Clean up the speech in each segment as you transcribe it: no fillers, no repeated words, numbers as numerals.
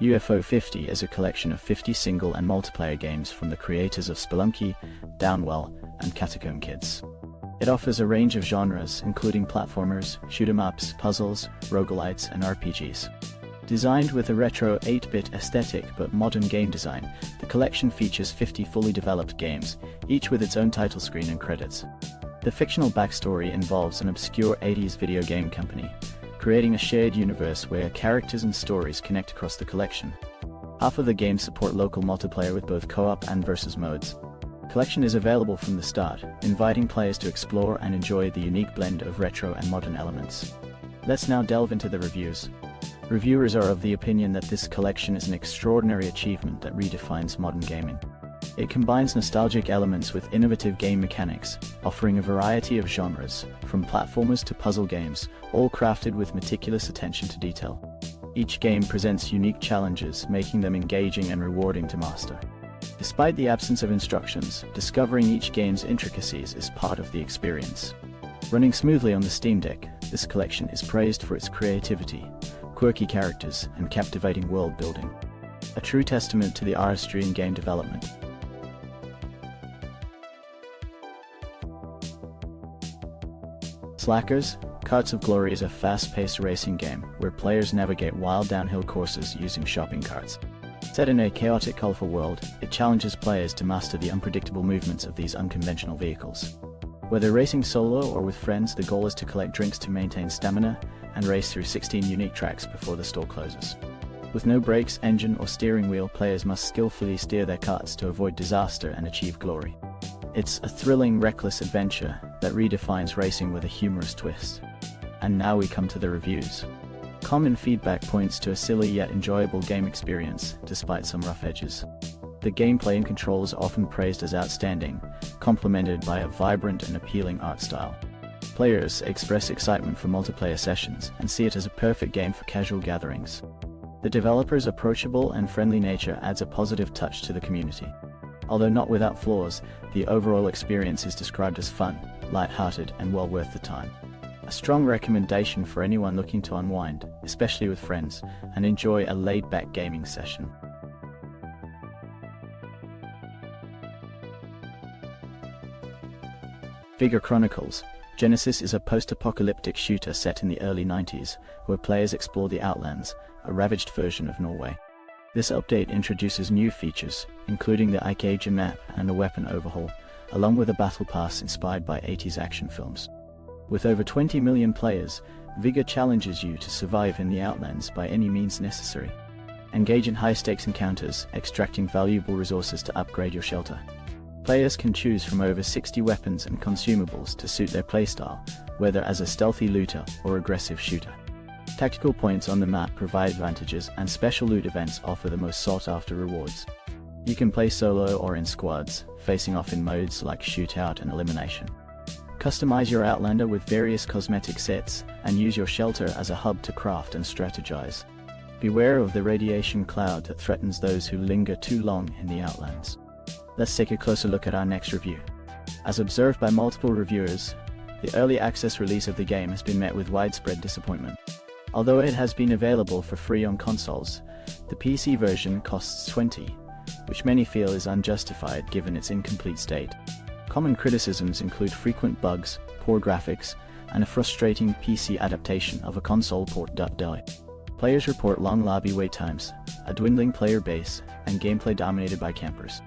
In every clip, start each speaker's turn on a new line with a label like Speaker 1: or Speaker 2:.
Speaker 1: UFO 50 is a collection of 50 single and multiplayer games from the creators of Spelunky, Downwell, and Catacomb Kids. It offers a range of genres including platformers, shoot-'em-ups, puzzles, roguelites, and RPGs. Designed with a retro 8-bit aesthetic but modern game design, the collection features 50 fully developed games, each with its own title screen and credits. The fictional backstory involves an obscure 80s video game company, creating a shared universe where characters and stories connect across the collection. Half of the games support local multiplayer with both co-op and versus modes. Collection is available from the start, inviting players to explore and enjoy the unique blend of retro and modern elements. Let's now delve into the reviews. Reviewers are of the opinion that this collection is an extraordinary achievement that redefines modern gaming. It combines nostalgic elements with innovative game mechanics, offering a variety of genres, from platformers to puzzle games, all crafted with meticulous attention to detail. Each game presents unique challenges, making them engaging and rewarding to master. Despite the absence of instructions, discovering each game's intricacies is part of the experience. Running smoothly on the Steam Deck, this collection is praised for its creativity, quirky characters, and captivating world building. A true testament to the artistry in game development. Slackers, Carts of Glory is a fast-paced racing game where players navigate wild downhill courses using shopping carts. Set in a chaotic, colorful world, it challenges players to master the unpredictable movements of these unconventional vehicles. Whether racing solo or with friends, the goal is to collect drinks to maintain stamina and race through 16 unique tracks before the store closes. With no brakes, engine, or steering wheel, players must skillfully steer their carts to avoid disaster and achieve glory. It's a thrilling, reckless adventure that redefines racing with a humorous twist. And now we come to the reviews. Common feedback points to a silly yet enjoyable game experience, despite some rough edges. The gameplay and controls are often praised as outstanding, complemented by a vibrant and appealing art style. Players express excitement for multiplayer sessions and see it as a perfect game for casual gatherings. The developer's approachable and friendly nature adds a positive touch to the community. Although not without flaws, the overall experience is described as fun, light-hearted, and well worth the time. A strong recommendation for anyone looking to unwind, especially with friends, and enjoy a laid-back gaming session. Vigor Chronicles: Genesis is a post-apocalyptic shooter set in the early 90s, where players explore the Outlands, a ravaged version of Norway. This update introduces new features, including the Ike map and a weapon overhaul, along with a battle pass inspired by 80s action films. With over 20 million players, Vigor challenges you to survive in the Outlands by any means necessary. Engage in high-stakes encounters, extracting valuable resources to upgrade your shelter. Players can choose from over 60 weapons and consumables to suit their playstyle, whether as a stealthy looter or aggressive shooter. Tactical points on the map provide advantages, and special loot events offer the most sought-after rewards. You can play solo or in squads, facing off in modes like shootout and elimination. Customize your Outlander with various cosmetic sets, and use your shelter as a hub to craft and strategize. Beware of the radiation cloud that threatens those who linger too long in the Outlands. Let's take a closer look at our next review. As observed by multiple reviewers, the early access release of the game has been met with widespread disappointment. Although it has been available for free on consoles, the PC version costs $20, which many feel is unjustified given its incomplete state. Common criticisms include frequent bugs, poor graphics, and a frustrating PC adaptation of a console port. Players report long lobby wait times, a dwindling player base, and gameplay dominated by campers.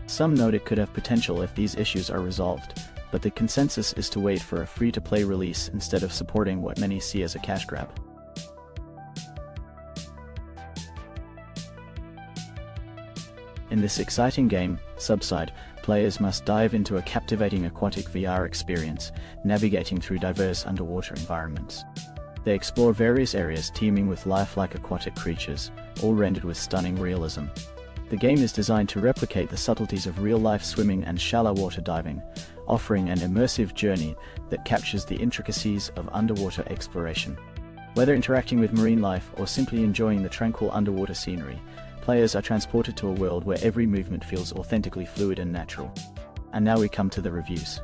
Speaker 1: Some note it could have potential if these issues are resolved, but the consensus is to wait for a free-to-play release instead of supporting what many see as a cash grab. In this exciting game, Subside, players must dive into a captivating aquatic VR experience, navigating through diverse underwater environments. They explore various areas teeming with lifelike aquatic creatures, all rendered with stunning realism. The game is designed to replicate the subtleties of real-life swimming and shallow water diving, offering an immersive journey that captures the intricacies of underwater exploration. Whether interacting with marine life or simply enjoying the tranquil underwater scenery, players are transported to a world where every movement feels authentically fluid and natural. And now we come to the reviews.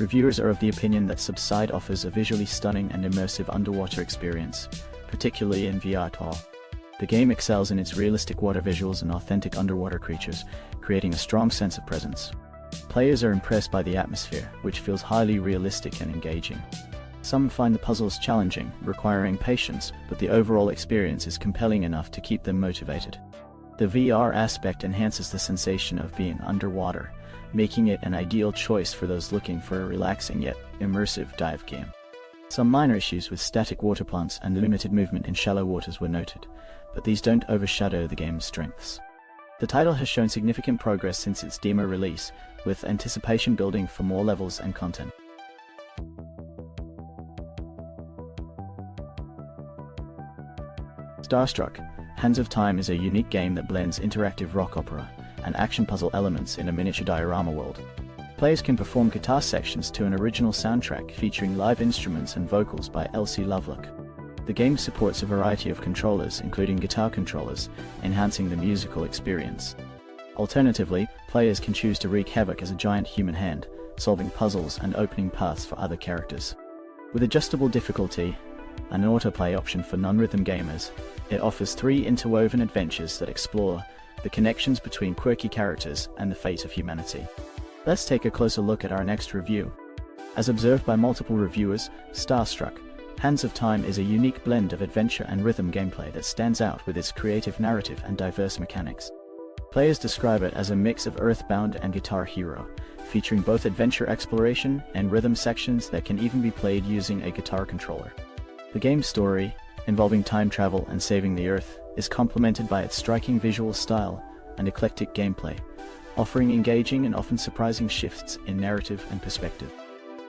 Speaker 1: Reviewers are of the opinion that Subside offers a visually stunning and immersive underwater experience, particularly in VR. The game excels in its realistic water visuals and authentic underwater creatures, creating a strong sense of presence. Players are impressed by the atmosphere, which feels highly realistic and engaging. Some find the puzzles challenging, requiring patience, but the overall experience is compelling enough to keep them motivated. The VR aspect enhances the sensation of being underwater, making it an ideal choice for those looking for a relaxing yet immersive dive game. Some minor issues with static water plants and limited movement in shallow waters were noted, but these don't overshadow the game's strengths. The title has shown significant progress since its demo release, with anticipation building for more levels and content. Starstruck: Hands of Time is a unique game that blends interactive rock opera and action puzzle elements in a miniature diorama world. Players can perform guitar sections to an original soundtrack featuring live instruments and vocals by Elsie Lovelock. The game supports a variety of controllers, including guitar controllers, enhancing the musical experience. Alternatively, players can choose to wreak havoc as a giant human hand, solving puzzles and opening paths for other characters. With adjustable difficulty and an autoplay option for non-rhythm gamers, it offers 3 interwoven adventures that explore the connections between quirky characters and the fate of humanity. Let's take a closer look at our next review. As observed by multiple reviewers, Starstruck: Hands of Time is a unique blend of adventure and rhythm gameplay that stands out with its creative narrative and diverse mechanics. Players describe it as a mix of Earthbound and Guitar Hero, featuring both adventure exploration and rhythm sections that can even be played using a guitar controller. The game's story, involving time travel and saving the Earth, is complemented by its striking visual style and eclectic gameplay, offering engaging and often surprising shifts in narrative and perspective.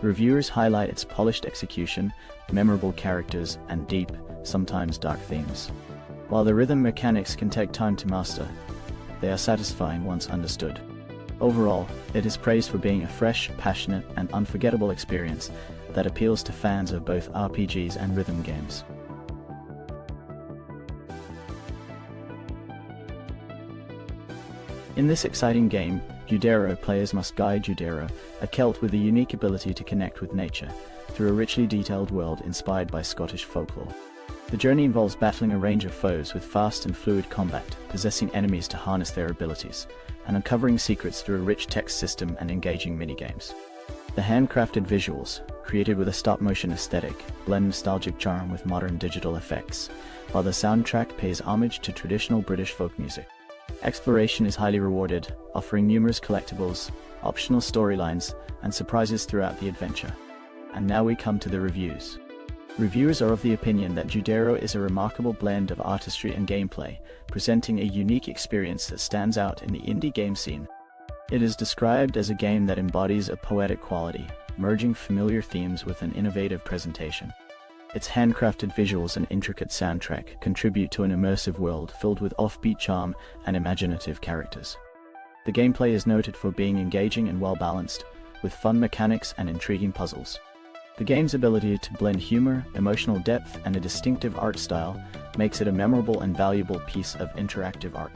Speaker 1: Reviewers highlight its polished execution, memorable characters, and deep, sometimes dark themes. While the rhythm mechanics can take time to master, they are satisfying once understood. Overall, it is praised for being a fresh, passionate, and unforgettable experience that appeals to fans of both RPGs and rhythm games. In this exciting game, Judero players must guide Judero, a Celt with a unique ability to connect with nature, through a richly detailed world inspired by Scottish folklore. The journey involves battling a range of foes with fast and fluid combat, possessing enemies to harness their abilities, and uncovering secrets through a rich text system and engaging minigames. The handcrafted visuals, created with a stop-motion aesthetic, blend nostalgic charm with modern digital effects, while the soundtrack pays homage to traditional British folk music. Exploration is highly rewarded, offering numerous collectibles, optional storylines, and surprises throughout the adventure. And now we come to the reviews. Reviewers are of the opinion that Judero is a remarkable blend of artistry and gameplay, presenting a unique experience that stands out in the indie game scene. It is described as a game that embodies a poetic quality, merging familiar themes with an innovative presentation. Its handcrafted visuals and intricate soundtrack contribute to an immersive world filled with offbeat charm and imaginative characters. The gameplay is noted for being engaging and well-balanced, with fun mechanics and intriguing puzzles. The game's ability to blend humor, emotional depth, and a distinctive art style makes it a memorable and valuable piece of interactive art.